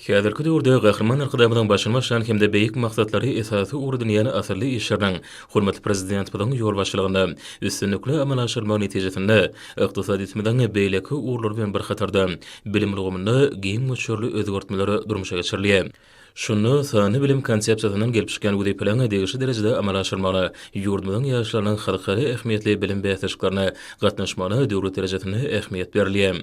Häzirki döwürde gahryman arkadaşymyň başynmaşan hemde beýik maksatlary esasy urdan ýany asyrly işleriniň hormatly prezident bilen ýol başlygyna üstünlikle amal aşyrma netijesinde ykdysady ismiň beýleki urlary bilen bir hatarda bilim ulgamynda giň möçürli özgertmeleri durmuşa geçirilýär. Şunu sany bilim konsepsiýasynyň gelip çykan bu plana degişli derejede amal aşyrmaly, ýurdumyň ýaşlarynyň halkary ähmiýetli bilim bäsleşiklerine gatnaşmaly döwlet derejesinde ähmiýet berilýär.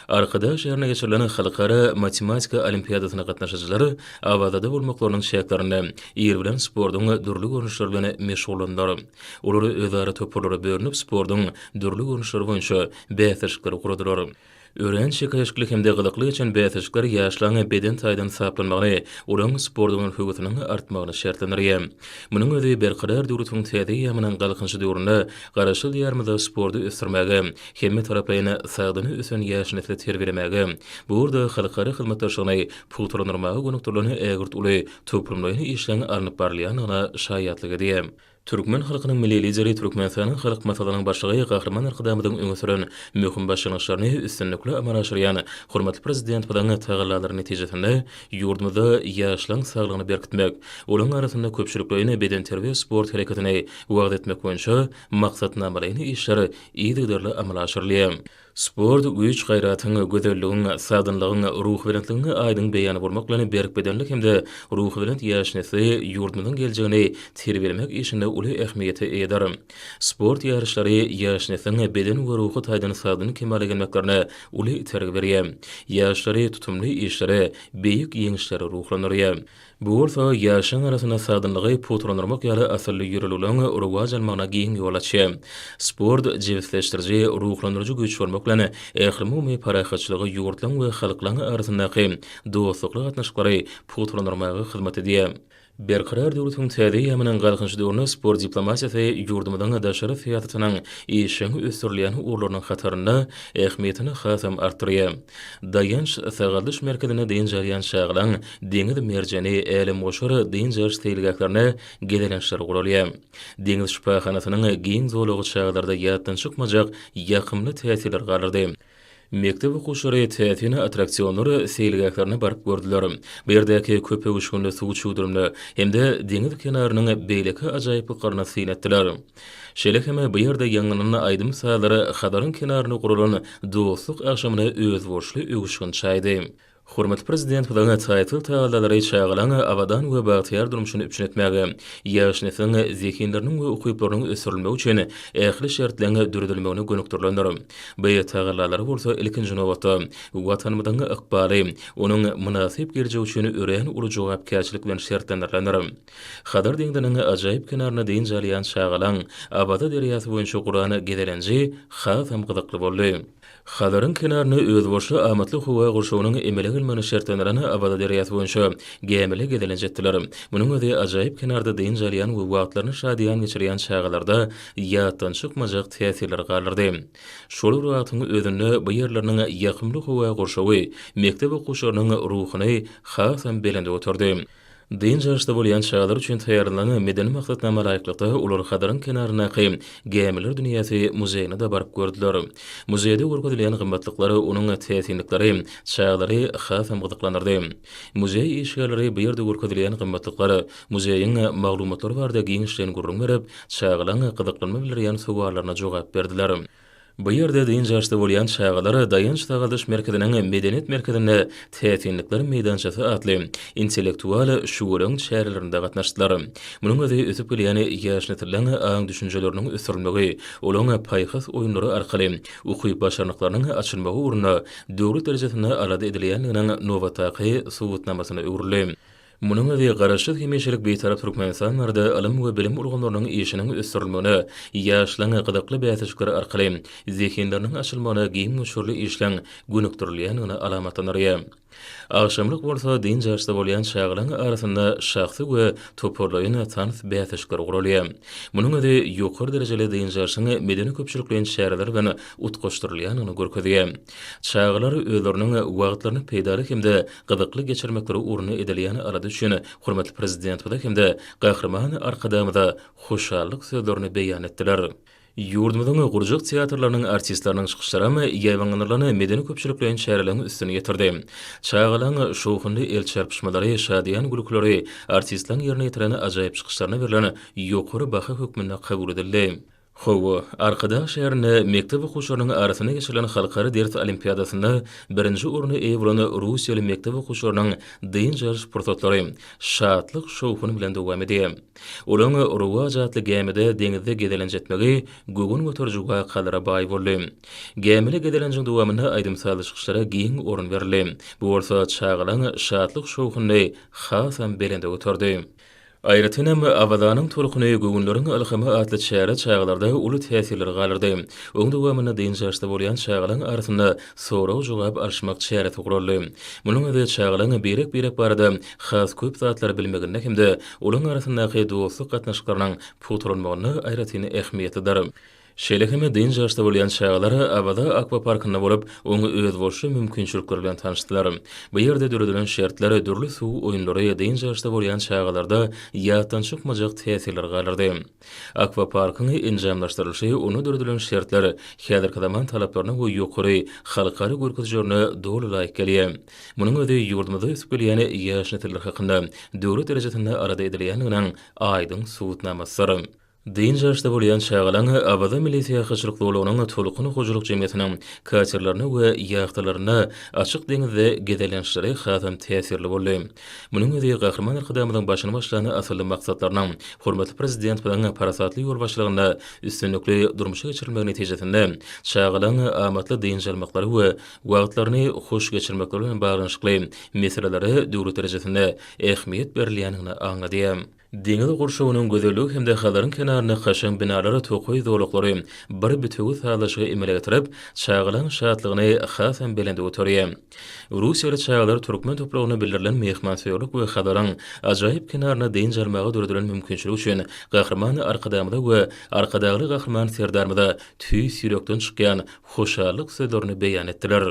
Arkadaş ýerine geçirilen halkara matematika olimpiadasyna gatnaşyjylary awazada bolmaklarynyň şeýlerini ýer bilen spordyň dürli görnüşleri bilen meşgullandylar. Olary özara toparlara bölünip spordyň dürli görnüşleri boýunça bäsleşikler guradylar. Ören şekaýaşkylyk hemde gydyklyk üçin bäsleşikler ýaşlaryň beden taýdan saplanmagy, olaryň spordyň höwgütiniň artmagyny şertlendirýär. Munyň özi berqadar döwletiň täze ýamynyň galkynçy döwründe garaşyl ýarmyda spordy ösdürmäge, hemme tarapaýyna sagdyny ösen ýaş nesle terbiýelemäge, bu urda halkary hyzmatdaşlygyny pulturlandyrmagy gönükdirlerini ägirt uly töpürmleýini işleň alınıp barylýanyna şaýatlyk edýär. Türkmen halkynyň milli lideri Türkmenistanyň halk masalasynyň başlygy Gahryman Arkadamyň öňe süren möhüm başlanýyşlaryny üstünlikle amal aşyrýan hormatly prezident bilen tagallalary netijesinde ýurdumyzda ýaşlaryň saglygyny berkitmek, olaryň arasynda köpçüliklerini beden terbiýe sport hereketine wagt etmek boýunça maksatnamalaryny işleri ýygyderli amal aşyrylýar. Sport güýç gaýratyň, gözelligiň, sagdynlygyň, ruh bilenligiň aýdyň beýany bolmak bilen berk bedenlik hemde ruh bilen ýaş nesli ýurdumyň geljegini terbiýelemek işinde uly ähmiýete eýeder. Sport ýarışlary ýaş nesliň beden we ruhy taýdan sagdyny kemale gelmeklerine uly terg berýär. Ýaşlary tutumly işlere, beýik ýeňişlere ruhlandyrýar. Bu bolsa ýaşyň arasyna sagdynlygy puturlandyrmak ýaly asyrly ýürelülen rowaj almagyna giň ýol açýar. Sport jewsleşdiriji, ruhlandyrjy güýç bolmak bilen ähli parahatçylygy ýurtlaryň we halklaryň arasyndaky dostluk gatnaşyklary puturlandyrmagy hyzmat edýär. Berqarar döwletiň täze ýamynyň galkynçy döwründe sport diplomatiýasy ýurdumyň daşary fiýatatynyň işiň ösdürilýän urlarynyň hataryna ähmiýetini hasam artdyrýar. Daýanç sagaldyş merkezine deň jarýan şaglan deňiz merjeni älim goşary deň jarş teýligaklaryna gelenişler gurulýar. Deňiz şüpahanasynyň giň zolugy şaglarda ýatdan çykmajak ýakymly täsirler galardy. Mektep okuwçylary täsirine attraksionlary seýligaklaryna baryp gördüler. Bu ýerdäki köpek uçgunly suw çuwdurumly hemde deňiz kenarynyň beýleki ajaýyplyklaryna synetdiler. Şeýle hemme bu ýerde ýangynlyny aýdym saýlary hadaryň kenaryna gurulan dostluk akşamyny öz borçly öwüşgün çaýdy. Hormatly prezident bilen taýtly taýdalary çaýgalan awadan we bagtyar durmuşyny üçin etmäge, ýaş nesliň zekinleriniň we ukyplarynyň ösürilmegi üçin ähli şertlerine dürdülmegini gönükdirlendir. Bu taýdalary bolsa ilkinji nowatda watanymyň ykbaly, onuň munasyp geljegi üçin ören uly jogapkärçilik bilen şertlendirilýär. Hadar deňdeniň ajaýyp kenaryna deň jarýan çaýgalan awada derýasy boýunça Gurany gedelenji hasam gyzykly boldy. Hadaryň kenaryny öz boşly amatly howa gurşawynyň emele gelmeni şertlenlerini awada derýasy boýunça gemile gedelenjetdiler. Munyň özi ajaýyp kenarda deň jarýan we wagtlaryny şadyan geçirýän çağlarda ýatdan çykmajak täsirler galardy. Şol wagtyň özünde bu ýerleriniň ýakymly howa gurşawy mektep okuwçylarynyň ruhyny hasam belende oturdy. Deň jarşda bolýan çağlar üçin taýýarlanan medeni maksatnama laýyklykda ular hadaryň kenaryna kym gemiler dünýäsi muzeýine de baryp gördüler. Muzeýde görkezilýän gymmatlyklary, onuň täsirlikleri, çağlary hasam gyzyklandyrdy. Muzeý işgärleri bu ýerde görkezilýän gymmatlyklary, muzeýiň maglumatlary barada giň işleýän gurrun berip, çağlaryň gyzyklanma bildirýän suwallaryna jogap berdiler. Bu ýerde deň jarşda bolýan çağlar daýanç tagaldyş merkeziniň medeniýet merkezinde täsirlikler meýdançasy atly intellektual şuuryň şäherlerinde gatnaşdylar. Munyň özi ösüp gelýän ýaş nesilliň aň düşünjeleriniň ösürilmegi, olaryň paýhas oýunlary arkaly ukyp başarnyklarynyň açylmagy ugruna döwlet derejesinde alada edilýänliginiň nowataky subutnamasyna öwrüli. Munyň özi garaşsyz hemişelik beýtarap Türkmenistanlarda alim we bilim urganlarynyň işiniň ösdürilmegine, ýaşlaryň gydykly bäsleşikleri arkaly zekinleriniň açylmagyna giň möçürli işleň gönükdirilýänligine alamatlanýar. Akşamlyk bolsa deň jarşda bolýan çağlaryň arasynda şahsy we toparlaýyna tanys bäsleşikler gurulýar. Munyň özi ýokary derejeli deň jarşyň medeni köpçülikleň şäherler bilen utgaşdyrylýanyny görkezýär. Çağlar özleriniň wagtlaryny peýdary hemde gydykly geçirmekleri urny edilýäni arady üçin hormatly prezident bilen hemde Gahryman Arkadamyda hoşallyk sözlerini beýan etdiler. Yurdumuzun gurjak teatrlarynyň artistlarynyň çykyşlaramy ýaýbanlarlaryny medeni köpçüliklerin şäherleriniň üstüne ýetirdi. Çağalaň şowhundy el çarpışmalary, şadiýan gülükleri artistlaryň ýerine ýetiren ajaýyp çykyşlaryna berilen ýokary baha hökmünde kabul edildi. Howa, Arkadaş şäherine mektep okuwçylarynyň arasyna geçirilen halkary ders olimpiadasynda birinji orny eýe bolan Russiýaly mektep okuwçylarynyň dyn jarýaş portretlary şatlyk şowhuny bilen dowam edýär. Olaň Ruwa jatly gemide deňizde gedelenjetmegi gögün göterjüge kadara baý boldy. Gemile gedelenjiň dowamynda aýdym saly çykyşlara giň orun berildi. Bu bolsa çağılan şatlyk şowhuny hasam belende göterdi. Aýratynam awazanyň tolkuny gögünleriň alhymy atly şäher çağlarda uly täsirler galyrdy. Oň dowamyna dyn jarşda bolýan çağlaryň arasynda soraw jogap arşmak şäher togruldy. Munyň öňünde çağlaryň birek barada has köp zatlar bilmeginde hemde olaň arasyndaky dostluk gatnaşyklarynyň puturulmagyny aýratyny ähmiýetlidir. Şeýlehime dyn jarşda bolýan çağlar Abada akwaparkynda bolup, oňy öz bolşy mümkinçilikler bilen tanışdylar. Bu ýerde döredilen şertler, dürli suw oýunlary dyn jarşda bolýan çağlarda ýatdan çykmajak täsirler galyrdy. Akwaparkyň enjamlaşdyrylyşy, ony döredilen şertler häzirki zaman talaplaryna we ýokary halkary görkezijörüne dolu laýyk gelýär. Munyň özi ýurdumyzda üsüp gelýän ýaş nesiller hakynda döwlet derejesinde arada edilýändiginiň aýdyň subutnamasy. Dyn jarşda bolýan çağalaň Abada milisiýa haçylyk dolugynyň tolukyny hojuluk jemgyýetiniň kaçyrlaryna we ýagtylaryna açyk deňizde gedelenişleri hasam täsirli boldy. Munyň özi gahrman arkadamyň başyny başlany asly maksatlarynyň hormatly prezident bilen parasatly ýol başlygynda üstünlikli durmuşa geçirilmegi netijesinde çağalaň amatly dyn jarmaklary we wagtlaryny hoş geçirmek bilen baglanyşykly meselelere döwlet derejesinde ähmiýet berilýänini aňlady. Deňiz gurşawynyň gözeligi hemde halaryň kenaryna haşan binalara tokoy zowlaklary bir bütügi sağlaşygy emele getirip, çağlaň şatlygyny hasam belende göterýär. Russiýaly çağlar türkmen toplagyna bildirilen mehmançylyk we halaryň ajaýyp kenaryna dyn jarmagy döredilen mümkinçiligi üçin gahrman arkadamyda we arkadagy gahrman serdarmyda tüý sürekden çykýan hoşallyk sözlerini beýan etdiler.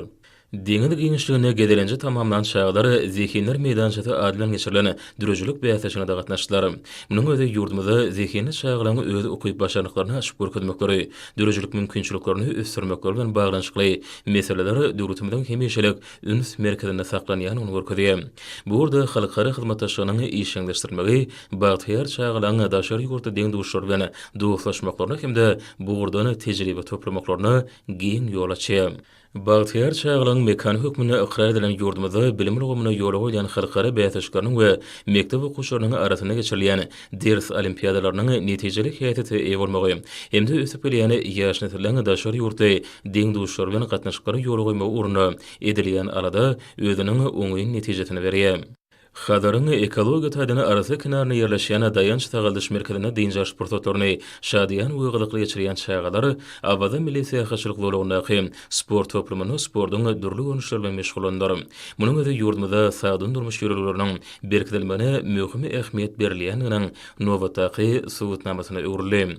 Deňiz giňişligine gedelenje tamamlan çağlar zihinler meýdançyda adylan geçirilen dürüjülük beýasaşyna da gatnaşdylar. Munyň özi ýurdumyzda zihinli çağlaryň öz okuýup başarnyklaryny açyp görkezmekleri, dürüjülük mümkinçiliklerini ösdürmekleri bilen baglanyşykly meseleler döwletimiziň hemişelik üns merkezinde saklanýanyny görkezýär. Bu urda halkary hyzmatdaşlygynyň işleňdirmegi, bagtyar çağlaryň daşary ýurtda deň duşlar bilen dostlaşmaklaryny hemde bu urdan tejribe toplamaklaryny giň ýol açýar. Bagtyar çağlaryň mekan hökmüne ikrar edilen ýurdumyzda bilim ulgamyna ýola goýan halkary beýasaşyklarynyň we mektep okuwçylarynyň arasyna geçirilýän ders olimpiadalarynyň netijeli häýeti eýe bolmagy, hemde ösüp gelýän ýaş nesilleriniň daşary ýurtda deň duşlar bilen gatnaşyklary ýola goýmagy uruny edilýän arada özüniň oňy netijesini berýär. Hadaryň ekologiýa taýdany arasy kenaryna ýerleşýän daýanç tagaldyş merkezine dyn jarş portretlaryny şadiýan we gylykly geçirýän çağlar Abada milisiýa haçylyk dolugyny sport toplumyny spordyň dürli görnüşleri bilen meşgulandyr. Munyň özi ýurdumyzda sagdyn durmuş ýöreleriniň berkidelmegine möhüm ähmiýet berilýändiginiň nowatdaky subutnamasyna öwrüli.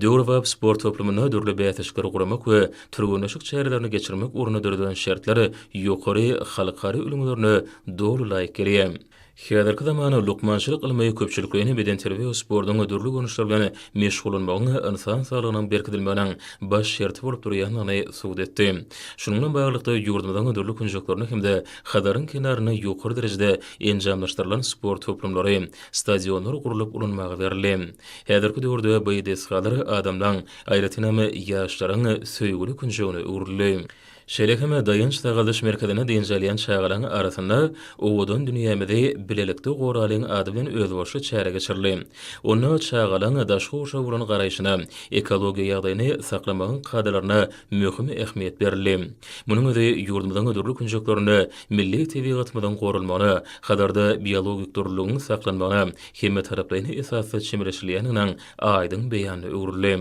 Döwlet sport toplumyny dürli beýasaşyklary guramak we türgünleşik çäherlerini geçirmek uruny döredilen şertleri ýokary halkary ülümlerini dolu laýyk gelýär. Häzirki zamanda lukmançylyk ilmi köpçüliklerini beden terbiýe we spordyň dürli görnüşleri bilen meşgulanmagyny insan saglygynyň berkidelmeginiň baş şerti bolup durýanyny suwd etdi. Şunuň bilen baglykda ýurdumyzyň dürli künjeklerini hemde hadaryň kenaryna ýokary derejede enjamlaşdyrylan sport toplumlary, stadionlar gurulyp ulanmagy berildi. Häzirki döwürde bu edesgalary adamdan aýratynam ýaşlaryň söýgüli künjegine öwrüli. Şeýlehime daýanç tagaldyş merkezine dynjalýan çağlaryň arasynda owudan dünýämizde bilelikde goralyň ady bilen özbaşy çäre geçirildi. Onu çağlaryň daşky uşa bolan garaýşyna, ekologiýa ýagdaýyny saklamagyň kadrlaryna möhüm ähmiýet berildi. Munyň özi ýurdumyzyň dürli künjeklerini milli tebigatymyzdan gorulmagyna, hadarda biologik durlugyň saklanmagyna, hemme taraplaryny esasy çemreşilýäniniň aýdyň beýany öwrüli.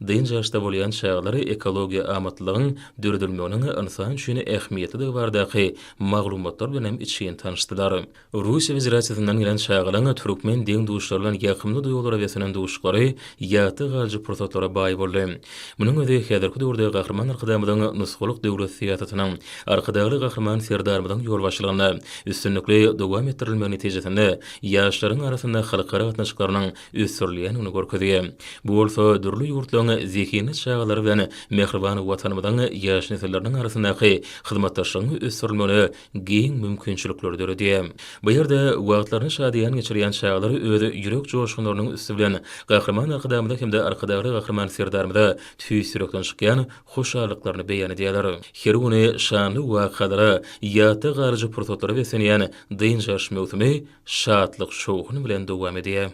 Dyn jarşda bolýan çağlary ekologiýa amatlygyň döredilmeginiň ýaşaryň insan üçin ähmiýeti de bardaky maglumatlar bilen içiň tanışdylar. Russiýa Federasiýasynyň gelen şagylaryň türkmen deň duşlarlaryň ýakymly duýgulara wesilen duşlary ýaty galyjy pursatlara baý boldy. Munyň özi häzirki döwürde gahrman arkadamyň nusgulyk döwlet siýasatynyň arkadagy gahrman serdarmyň ýol başlygyna üstünlikli dowam etdirilmegi netijesinde ýaşlaryň arasynda halkara gatnaşyklarynyň ösürilýänini görkezýär. Bu bolsa dürli ýurtlaryň zihini şagalary bilen mehriban watanymyň ýaş nesilleriniň arasyndaky hyzmatdaşlygyny ösürilmegine giň mümkinçilikler döredýär. Bu ýerde wagtlaryny şadyan geçirýän şagalary özi ýürek joşgunlarynyň üstü bilen gahrman arkadamyda hemde arkadagy gahrman serdarmyda tüýsürekden çykýan hoşallyklaryny beýan edýärler. Her güni şanly wakalara ýaty garjy pursatlara wesenýän dynjaş mewsimi şatlyk şowguny bilen dowam edýär.